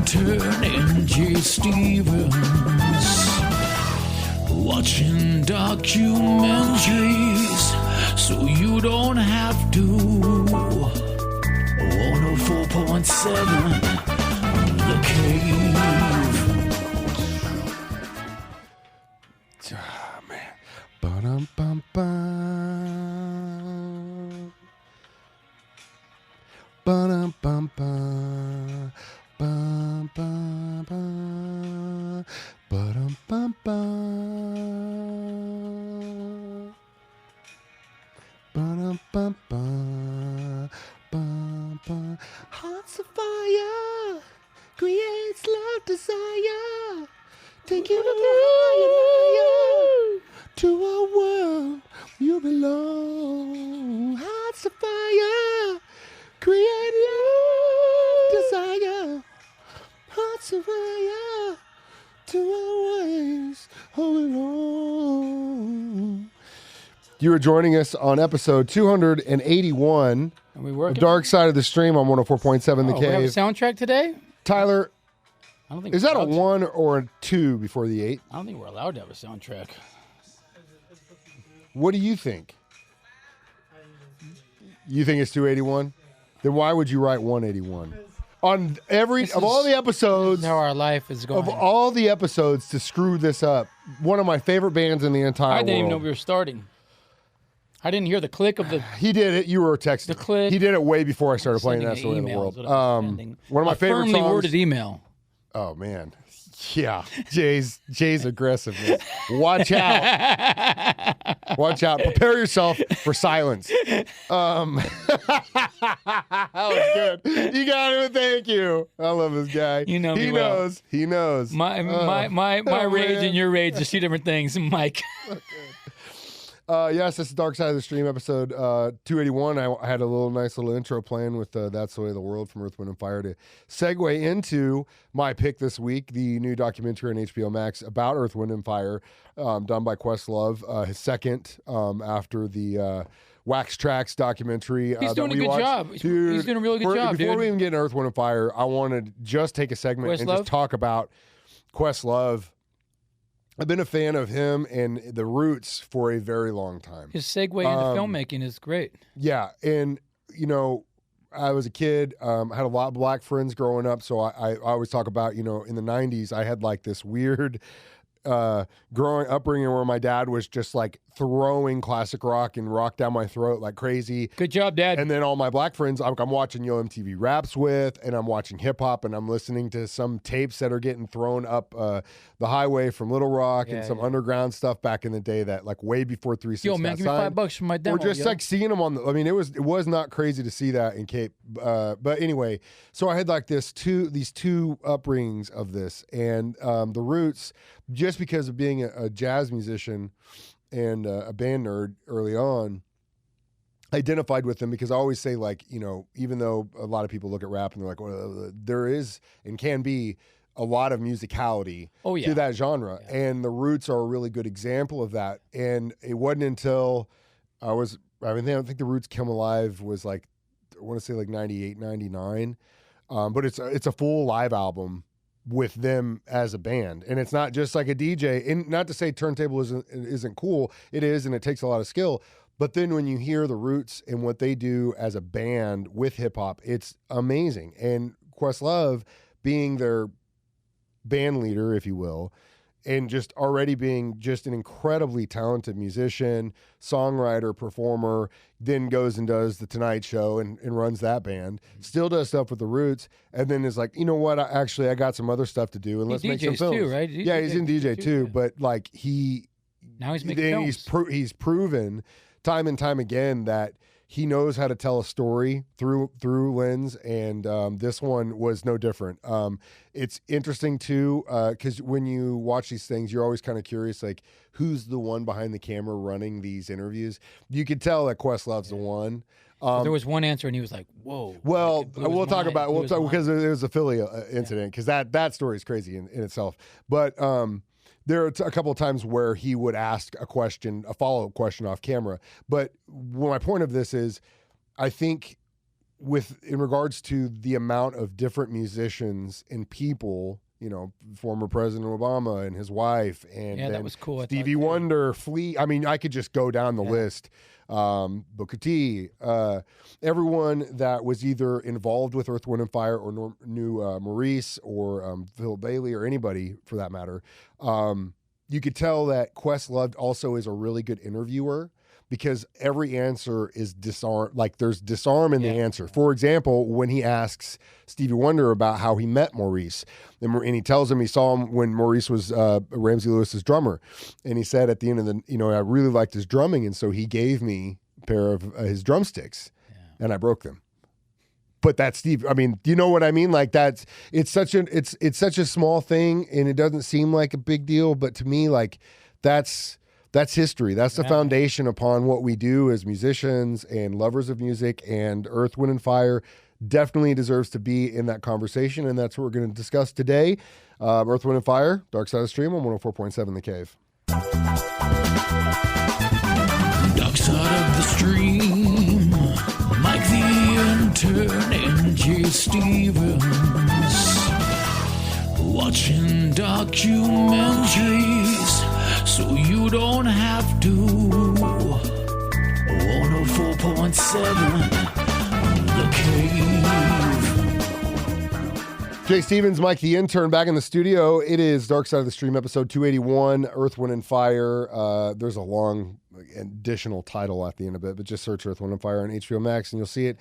Intern and J. Stevens, watching documentaries so you don't have to. 104.7 The Cave. Ah, man. Ba-dum-bum-bum. Ba-dum-bum-bum. Bum-bum-bum. Ba-dum-bum-bum. Ba-dum-bum-bum. Bum-bum. Hearts of fire creates love, desire. Take you to a world you belong. Hearts of fire create love, desire. Hearts of fire to our ways hold on. You are joining us on episode 281 of Dark Side of the Stream on 104.7 The Cave. We have a soundtrack today? Tyler, I don't think is that a 1 or a 2 before the 8? I don't think we're allowed to have a soundtrack. What do you think? You think it's 281? Then why would you write 181? On all the episodes, how our life is going. Of all the episodes to screw this up, one of my favorite bands in the entire world. I didn't even know we were starting. I didn't hear the click of the... He did it. You were texting. The click. He did it way before I started playing That's the Way of the World. One of my favorite songs. Firmly worded email. Oh, man. Yeah. Jay's aggressiveness. Watch out. Watch out. Prepare yourself for silence. That was good. You got it. Thank you. I love this guy. You know me He well. knows. He knows. My rage and your rage is two different things, Mike. Yes, this is Dark Side of the Stream, episode 281. I had a nice little intro playing with That's the Way of the World from Earth, Wind, and Fire to segue into my pick this week, the new documentary on HBO Max about Earth, Wind, and Fire, done by Questlove, his second after the Wax Tracks documentary. He's doing a good job. He's doing a really good job, Before dude. we even get into Earth, Wind, and Fire, I want to just take a segment and just talk about Questlove. I've been a fan of him and the Roots for a very long time. His segue into filmmaking is great. Yeah, and I was a kid, had a lot of black friends growing up, so I always talk about, in the 90s, I had like this weird upbringing where my dad was just like throwing classic rock and rock down my throat like crazy. Good job, Dad. And then all my black friends, I'm watching MTV Raps with, and I'm watching hip hop, and I'm listening to some tapes that are getting thrown up the highway from Little Rock and some underground stuff back in the day that like way before 360. Yo, man, give me $5 for my demo. We're just like seeing them on it was not crazy to see that in Cape. But anyway, so I had like these two upbringings of this, and the Roots, just because of being a jazz musician and a band nerd early on, identified with them because I always say, like, even though a lot of people look at rap and they're like, well, there is and can be a lot of musicality to that genre. Yeah. And the Roots are a really good example of that. And it wasn't until I think the Roots Come Alive was like, I want to say like 98, 99. But it's a full live album with them as a band, and it's not just like a DJ. And not to say turntable isn't cool, it is, and it takes a lot of skill. But then when you hear the Roots and what they do as a band with hip hop, it's amazing. And Questlove being their band leader, if you will, and just already being just an incredibly talented musician, songwriter, performer, then goes and does The Tonight Show and runs that band, still does stuff with the Roots, and then is like, you know what, I got some other stuff to do, and let's make some films. Too, right? He's in DJ too, but like now he's making films. He's proven time and time again that he knows how to tell a story through lens, and this one was no different. It's interesting too, because when you watch these things, you're always kind of curious, like, who's the one behind the camera running these interviews? You could tell that Questlove's the one. There was one answer, and he was like, "Whoa." Well, we'll talk because there was a Philly incident, because that story is crazy in itself. But there are a couple of times where he would ask a follow-up question off camera. But my point of this is, I think in regards to the amount of different musicians and people, former President Obama and his wife, and Yeah, then that was cool. Stevie Wonder, Flea. I mean, I could just go down the list. Booker T, everyone that was either involved with Earth, Wind, and Fire or knew Maurice or Phil Bailey or anybody for that matter. You could tell that Questlove also is a really good interviewer, because every answer is disarm. Like there's disarm in the answer. For example, when he asks Stevie Wonder about how he met Maurice, and he tells him he saw him when Maurice was Ramsey Lewis's drummer, and he said at the end of I really liked his drumming, and so he gave me a pair of his drumsticks, and I broke them. But that's Steve. I mean, do you know what I mean? Like it's such a small thing, and it doesn't seem like a big deal, but to me, like that's history. That's the foundation upon what we do as musicians and lovers of music, and Earth, Wind, and Fire definitely deserves to be in that conversation, and that's what we're going to discuss today. Earth, Wind, and Fire, Dark Side of the Stream on 104.7 The Cave. Dark Side of the Stream, Mike the Intern and Jay Stevens, watching documentaries so you don't have to. 104.7 The Cave. Jay Stevens, Mike the Intern, back in the studio. It is Dark Side of the Stream, episode 281, Earth, Wind, and Fire. There's a long additional title at the end of it, but just search Earth, Wind, and Fire on HBO Max and you'll see it.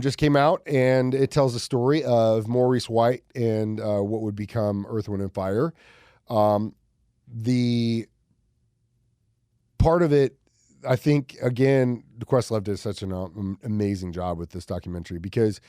Just came out, and it tells the story of Maurice White and what would become Earth, Wind, and Fire. The part of it, I think, again, Questlove did such an amazing job with this documentary, because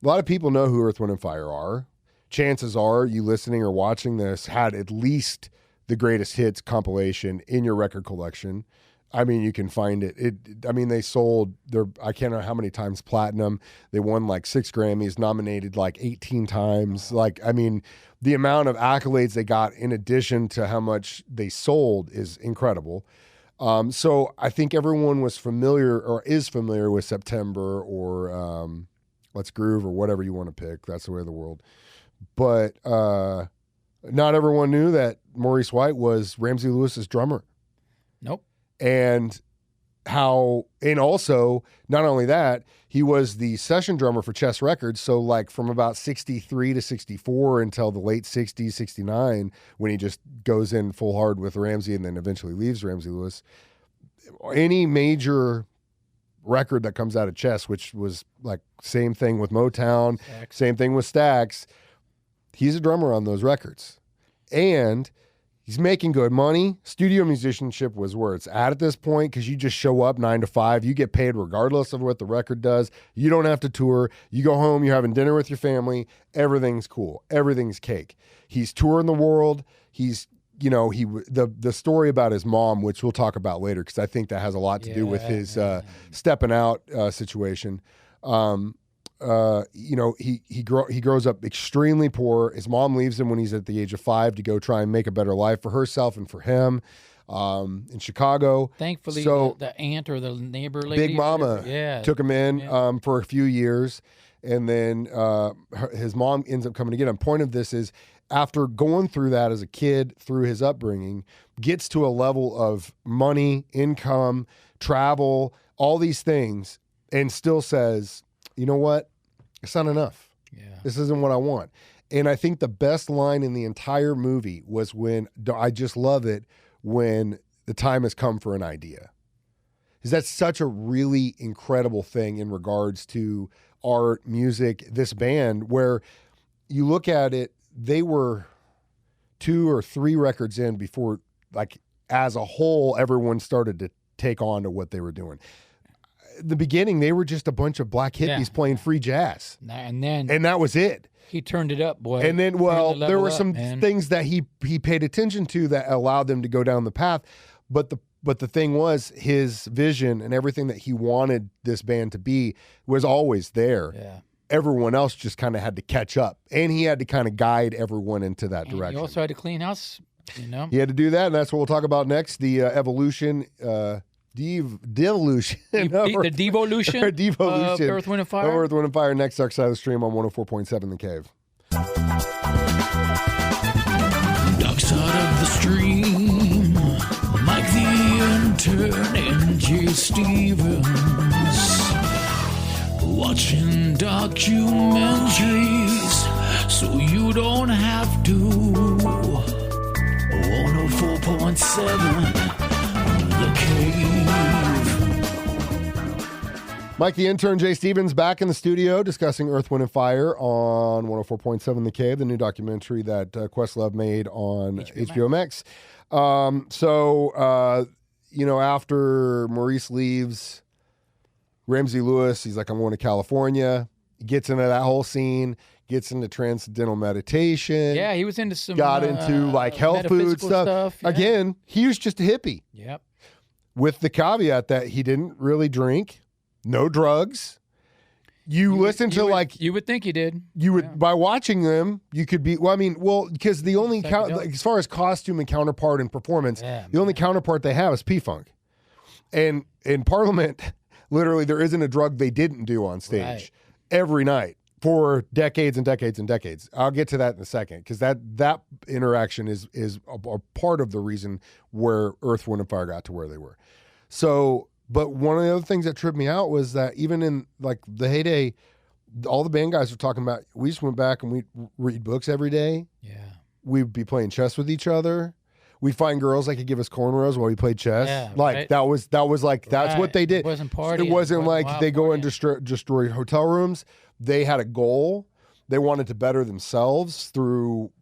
a lot of people know who Earth, Wind, and Fire are. Chances are you listening or watching this had at least the greatest hits compilation in your record collection. I mean, you can find it. They sold I can't know how many times platinum. They won like 6 Grammys, nominated like 18 times. Like, I mean, the amount of accolades they got in addition to how much they sold is incredible. So I think everyone was familiar or is familiar with September or Let's Groove or whatever you want to pick. That's the way of the world. But not everyone knew that Maurice White was Ramsey Lewis's drummer. Nope. And also, not only that, he was the session drummer for Chess Records. So like from about 63 to 64 until the late 60s, 69, when he just goes in full hard with Ramsey and then eventually leaves Ramsey Lewis, any major record that comes out of Chess, which was like same thing with Motown, same thing with Stax, he's a drummer on those records. And he's making good money. Studio musicianship was where it's at this point, because you just show up 9 to 5. You get paid regardless of what the record does. You don't have to tour. You go home. You're having dinner with your family. Everything's cool. Everything's cake. He's touring the world. He's, the story about his mom, which we'll talk about later, because I think that has a lot to do with his stepping out situation. He grows up extremely poor. His mom leaves him when he's at the age of 5 to go try and make a better life for herself and for him in Chicago. Thankfully, so the aunt or the neighbor lady, Big Mama, took him in for a few years, and then his mom ends up coming to get him. Point of this is, after going through that as a kid, through his upbringing, gets to a level of money, income, travel, all these things, and still says, you know what? It's not enough. Yeah. This isn't what I want. And I think the best line in the entire movie was when, I just love it, when the time has come for an idea. Because that's such a really incredible thing in regards to art, music, this band, where you look at it, they were 2 or 3 records in before, like, as a whole, everyone started to take on to what they were doing. The beginning, they were just a bunch of black hippies playing free jazz, and that was it. He turned it up, boy. And then, there were some things that he paid attention to that allowed them to go down the path. But the thing was, his vision and everything that he wanted this band to be was always there. Yeah. Everyone else just kind of had to catch up, and he had to kind of guide everyone into that direction. He also had to clean house, He had to do that, and that's what we'll talk about next. The evolution devolution. The devolution, or devolution of Earth, Wind, and Fire. of Earth, Wind, and Fire. Next Dark Side of the Stream on 104.7 The Cave. Dark side of the stream, Mike the Intern and Jay Stevens, watching documentaries so you don't have to. 104.7 The Cave. Mike the Intern, Jay Stevens, back in the studio discussing Earth, Wind, and Fire on 104.7 The Cave, the new documentary that Questlove made on HBO Max. After Maurice leaves, Ramsey Lewis, he's like, I'm going to California. He gets into that whole scene, gets into transcendental meditation. Yeah, he was into some. Got into like health food stuff. Yeah. Again, he was just a hippie. Yep. With the caveat that he didn't really drink, no drugs. You would think he did. You would by watching them, you could be. Because the only as far as costume and counterpart and performance, the only counterpart they have is P-Funk, and in Parliament, literally there isn't a drug they didn't do on stage every night for decades and decades and decades. I'll get to that in a second because that interaction is a part of the reason where Earth, Wind, and Fire got to where they were. So. But one of the other things that tripped me out was that even in like the heyday, all the band guys were talking about, we just went back and we'd read books every day. Yeah. We'd be playing chess with each other. We'd find girls that could give us cornrows while we played chess. Yeah, that was like, that's what they did. It wasn't partying. It wasn't like they go and destroy hotel rooms. They had a goal. They wanted to better themselves through,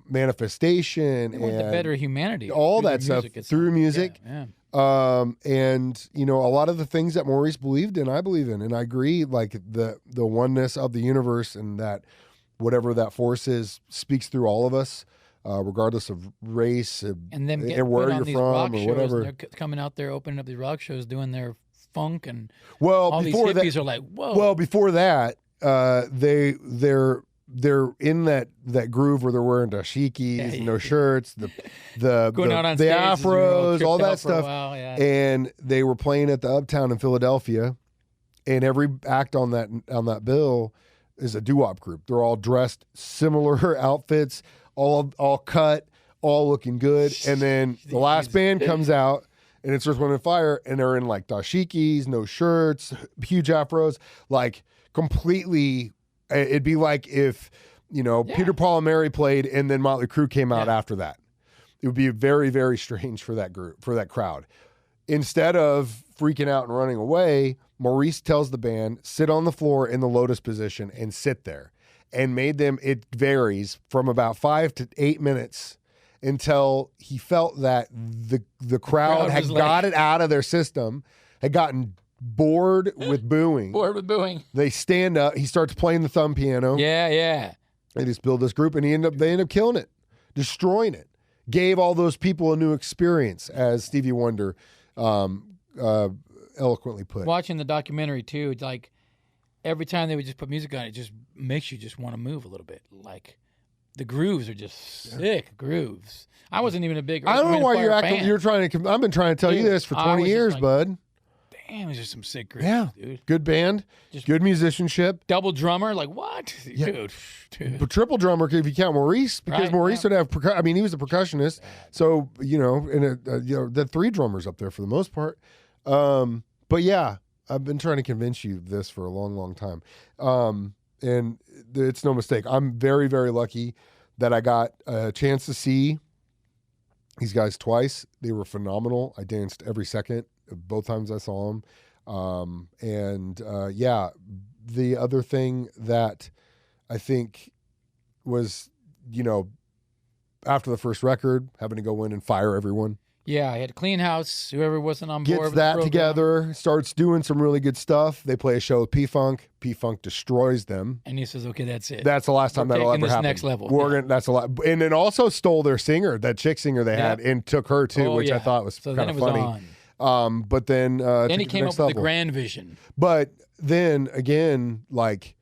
manifestation. They wanted to better humanity. All that stuff through music. Yeah. And a lot of the things that Maurice believed in, I believe in, and I agree. Like the oneness of the universe, and that whatever that force is speaks through all of us, regardless of race and then where you're from or whatever. They're coming out there, opening up these rock shows, doing their funk, and all these hippies are like, whoa. Well, before that, they're in that groove where they're wearing dashikis, no shirts, the afros, all that stuff. And they were playing at the Uptown in Philadelphia, and every act on that bill is a doo-wop group. They're all dressed similar outfits, all cut, all looking good. And then the last band comes out, and it's Earth, Wind, and Fire, and they're in like dashikis, no shirts, huge afros, like completely. It'd be like if, Peter, Paul, and Mary played and then Motley Crue came out after that. It would be very, very strange for that group, for that crowd. Instead of freaking out and running away, Maurice tells the band, sit on the floor in the lotus position and sit there. And made them, it varies from about 5 to 8 minutes until he felt that the crowd had got it out of their system, had gotten bored with booing. They stand up. He starts playing the thumb piano. Yeah. They just build this group, and they end up killing it, destroying it. Gave all those people a new experience, as Stevie Wonder eloquently put. Watching the documentary too, it's like every time they would just put music on, it just makes you just want to move a little bit. Like the grooves are just sick grooves. I wasn't even a big. I don't know why you're acting. You're trying to. I've been trying to tell you this for 20 years, bud. Damn, these are some sick grooves, dude. Good band, good musicianship. Double drummer, like what? Dude. But triple drummer, if you count Maurice, because Maurice would have, he was a percussionist. So, the 3 drummers up there for the most part. But yeah, I've been trying to convince you this for a long, long time. And it's no mistake. I'm very, very lucky that I got a chance to see these guys twice. They were phenomenal. I danced every second. Both times I saw them. The other thing that I think was, after the first record, having to go in and fire everyone. Yeah, I had to clean house. Whoever wasn't on board gets that together, starts doing some really good stuff. They play a show with P-Funk. P-Funk destroys them. And he says, okay, that's it. That's the last time that'll ever happen. Next level. That's a lot. And then also stole their singer, that chick singer they had, and took her too, which I thought was kind of funny. But then he came up with the grand vision. But then again, like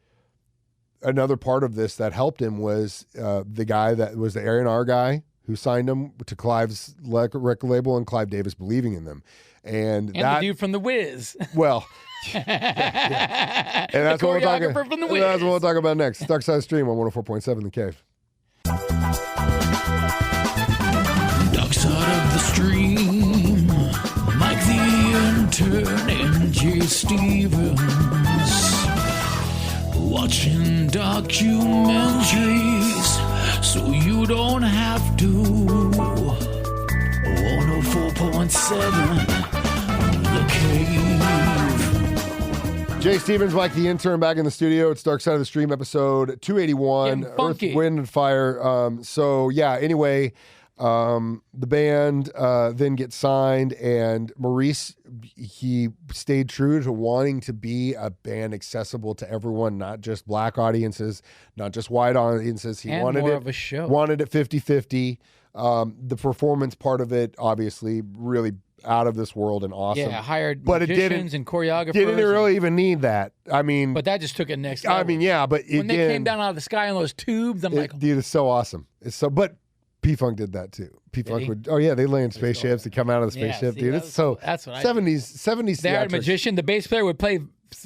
another part of this that helped him was the guy that was the A&R guy who signed him to Clive's record label, and Clive Davis believing in them. And that, the dude from The Wiz. well, and that's the what we're talking. choreographer from The Wiz. That's what we'll talk about next. Dark Side of the Stream on 104.7 The Cave. Dark side of the stream, Mike the Intern and Jay Stevens, watching documentaries so you don't have to. 104.7 The Cave. Jay Stevens, Mike the Intern, back in the studio. It's Dark Side of the Stream, episode 281, Getting Earth, funky. Wind, and Fire. So, yeah, anyway, the band then gets signed, and Maurice, he stayed true to wanting to be a band accessible to everyone, not just black audiences, not just white audiences. He And wanted more it, of a show. wanted it 50-50. The performance part of it, obviously, really out of this world and awesome. Yeah, hired But it magicians and choreographers. Didn't really even need that. I mean, But that just took it next level. I mean, yeah, but when they came down out of the sky in those tubes, I'm like, dude, it's so awesome. It's so, but P-Funk did that too. P-Funk he? would, they land spaceships. They come out of the Yeah, spaceship, see, dude. that It's was so cool. That's what I 70s they hired a theatrics. magician. The bass player would play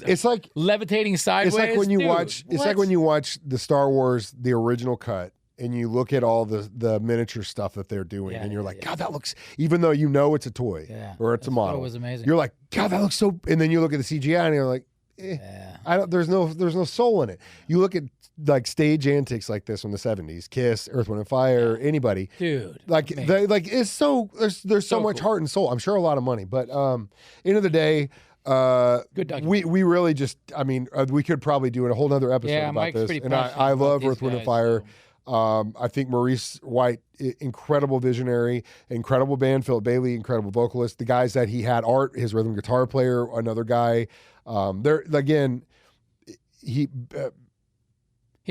It's like levitating sideways. it's like when you Dude, watch. It's what? like when you watch the Star Wars, the original cut, and you look at all the miniature stuff that they're doing, Yeah, and you're yeah, like, yeah. God, that looks. Even though you know it's a toy Yeah, or it's a that's- model, It was amazing. you're like, God, that looks so. And then you look at the CGI, and you're like, yeah. I don't. There's no soul in it. You look at like stage antics like this from the 70s, Kiss, Earth, Wind, and Fire, anybody. Dude. Like amazing. it's so there's so So much cool. heart and soul. I'm sure a lot of money, but end of the day, Good documentary. we really just we could probably do a whole other episode Yeah, about Mike's this. pretty And passionate I about love these Earth, Wind, and guys, Fire. so. I think Maurice White, incredible visionary, incredible band. Philip Bailey, incredible vocalist. The guys that he had, Art, his rhythm guitar player, another guy. There again, He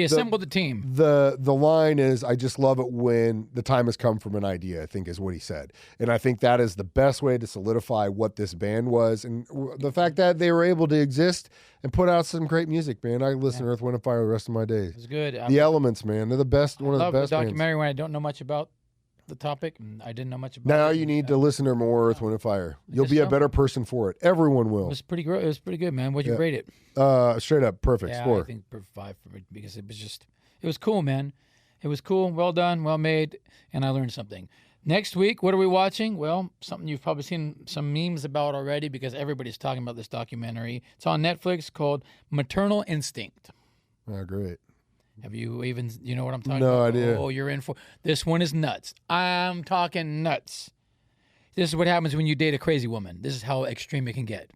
assembled the team. the line is, I just love it when the time has come from an idea, I think is what he said. And I think that is the best way to solidify what this band was. And the fact that they were able to exist and put out some great music, man. I listen to Earth, Wind, and Fire the rest of my days. It was good. The Elements, man. They're the best, one of love the best the bands. documentary when I don't know much about the topic, and I didn't know much about Now it. you need to listen to more Earth, Wind, and Fire. You'll Just be a so. better person for it. Everyone It will. was pretty good. It was pretty good, man. What'd you Yeah. rate it? Straight up, perfect Yeah, score. I think 5 for me because it was cool, man. It was cool, well done, well made, and I learned something. Next week, what are we watching? Well, something you've probably seen some memes about already because everybody's talking about this documentary. It's on Netflix called Maternal Instinct. Oh, great. Have you even, you know what I'm talking No about? idea. Oh, you're in for, this one is nuts. I'm talking nuts. This is what happens when you date a crazy woman. This is how extreme it can get.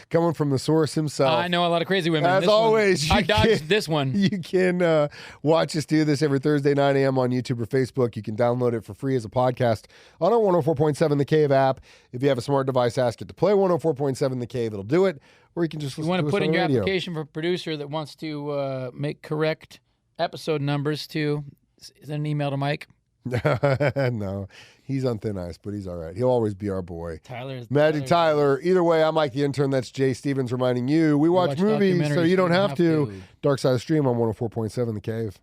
Coming from the source himself. I know a lot of crazy women. As This one- always, I you dodged can- this one. You can watch us do this every Thursday, 9 a.m. on YouTube or Facebook. You can download it for free as a podcast on our 104.7 The Cave app. If you have a smart device, ask it to play 104.7 The Cave. It'll do it. Or you can just You listen want to to us put on in the your radio. application for a producer that wants to make correct episode numbers too. Send an email to Mike. No, he's on thin ice, but he's all right. He'll always be our boy. Magic Tyler. Tyler. Either way, I'm Mike the Intern. That's Jay Stevens reminding you we watch movies so documentaries you don't have to. to. Dark Side of the Stream on 104.7 The Cave.